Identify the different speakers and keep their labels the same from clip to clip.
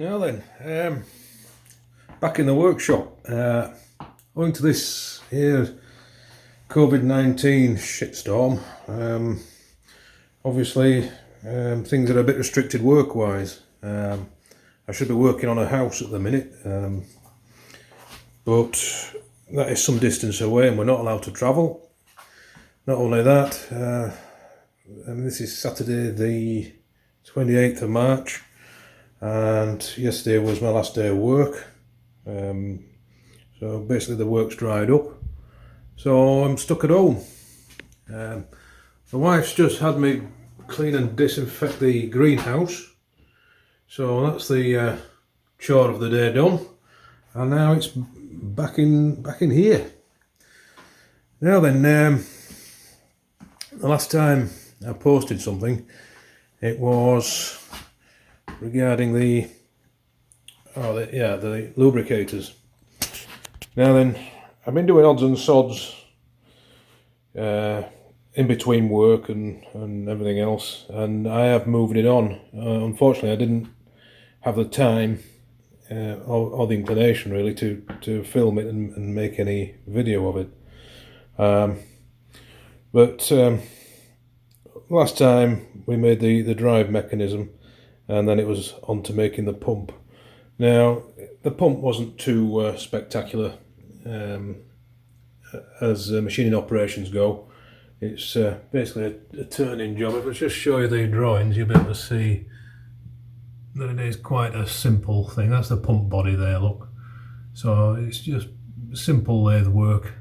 Speaker 1: Now then, back in the workshop. Owing to this here COVID-19 shitstorm, obviously things are a bit restricted work-wise. I should be working on a house at the minute, but that is some distance away and we're not allowed to travel. Not only that, and this is Saturday the 28th of March. And yesterday was my last day of work, so basically the work's dried up, so I'm stuck at home. The wife's just had me clean and disinfect the greenhouse, so that's the chore of the day done, and now it's back in here. Now then, the last time I posted something, it was regarding the lubricators. Now then, I've been doing odds and sods in between work and everything else, and I have moved it on. Unfortunately, I didn't have the time or the inclination really to film it and make any video of it. But last time we made the drive mechanism, and then it was on to making the pump. Now, the pump wasn't too spectacular as machining operations go. It's basically a turning job. If I just show you the drawings, you'll be able to see that it is quite a simple thing. That's the pump body there, look. So it's just simple lathe work,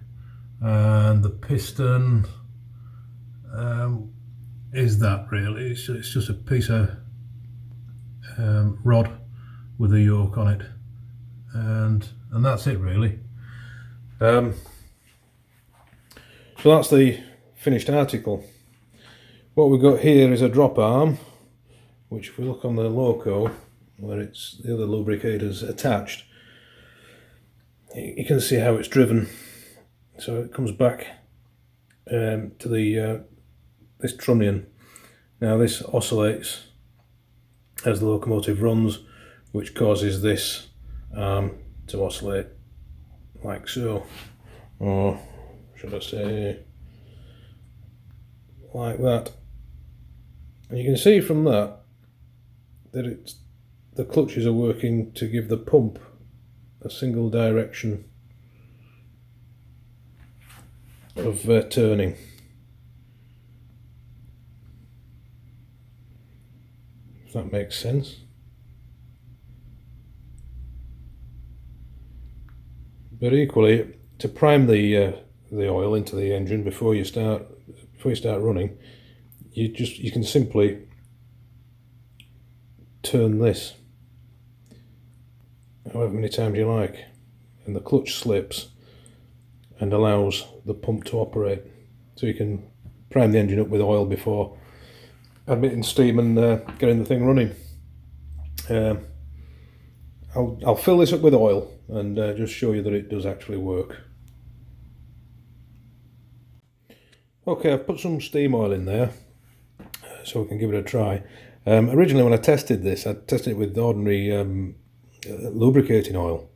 Speaker 1: and the piston is that really. It's just a piece of rod with a yoke on it, and that's it really. So that's the finished article. What we've got here is a drop arm, which if we look on the Loco, where it's the other lubricators attached, you can see how it's driven. So it comes back to the this trunnion. Now this oscillates as the locomotive runs, which causes this arm to oscillate like so, or should I say like that. And you can see from that the clutches are working to give the pump a single direction of turning. If that makes sense. But equally, to prime the oil into the engine before you start running, you can simply turn this however many times you like, and the clutch slips and allows the pump to operate. So you can prime the engine up with oil before admitting steam and getting the thing running. I'll fill this up with oil and just show you that it does actually work. Okay, I've put some steam oil in there so we can give it a try. Originally when I tested this, I tested it with ordinary lubricating oil,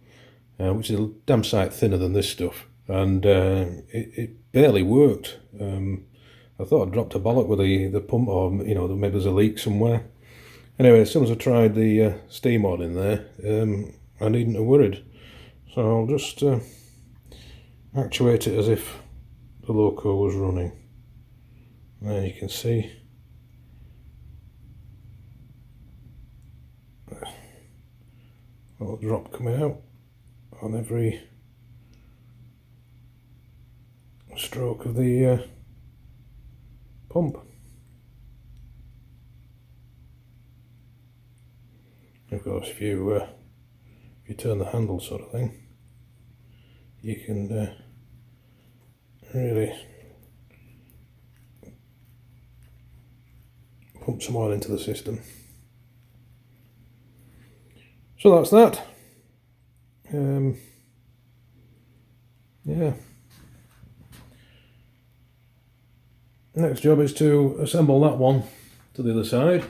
Speaker 1: which is a damn sight thinner than this stuff, and it barely worked. I thought I'd dropped a bollock with the pump, or maybe there's a leak somewhere. Anyway, as soon as I tried the steam oil in there, I needn't have worried. So I'll just actuate it as if the Loco was running. There you can see. A little drop coming out on every stroke of the pump. Of course, if you turn the handle, sort of thing, you can really pump some oil into the system. So that's that. Yeah. Next job is to assemble that one to the other side,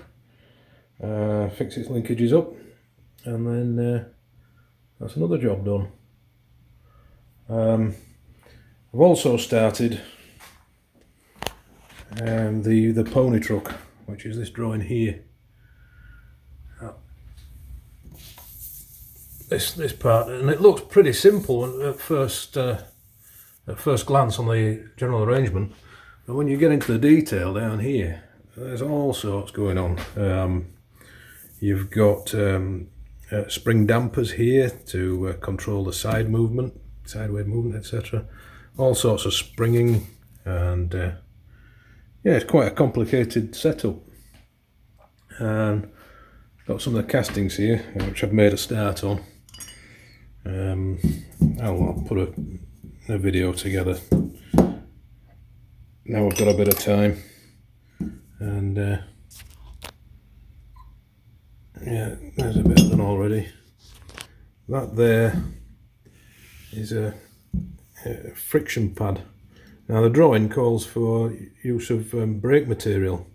Speaker 1: fix its linkages up, and then that's another job done. I've also started the pony truck, which is this drawing here. This part, and it looks pretty simple at first glance on the general arrangement, but when you get into the detail down here, there's all sorts going on. You've got spring dampers here to control the sideways movement, etc. All sorts of springing, and yeah, it's quite a complicated setup. And got some of the castings here, which I've made a start on. I'll put a video together now I've got a bit of time, and yeah, there's a bit done already. That there is a friction pad. Now the drawing calls for use of brake material,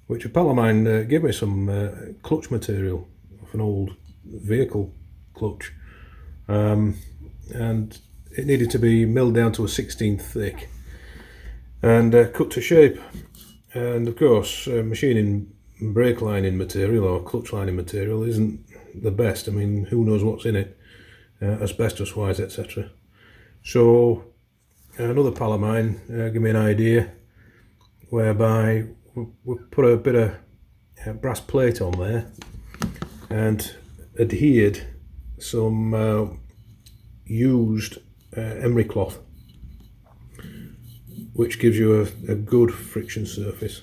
Speaker 1: which a pal of mine gave me some clutch material off an old vehicle clutch, and it needed to be milled down to a 1/16 thick and cut to shape. And of course, machining brake lining material or clutch lining material isn't the best. I mean, who knows what's in it, asbestos wise, etc. So another pal of mine gave me an idea whereby we put a bit of brass plate on there and adhered some used emery cloth, which gives you a good friction surface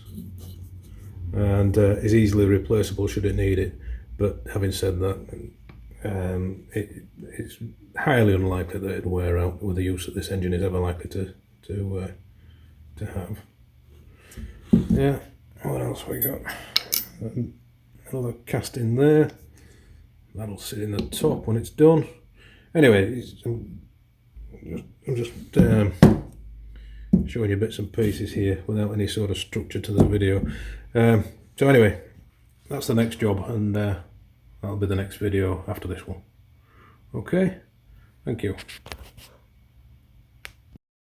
Speaker 1: and is easily replaceable should it need it. But having said that, it's highly unlikely that it'll wear out with the use that this engine is ever likely to have. Yeah, what else we got? Another casting there. That'll sit in the top when it's done. Anyway, I'm just showing you bits and pieces here without any sort of structure to the video. So anyway, that's the next job, and that'll be the next video after this one. Okay, thank you.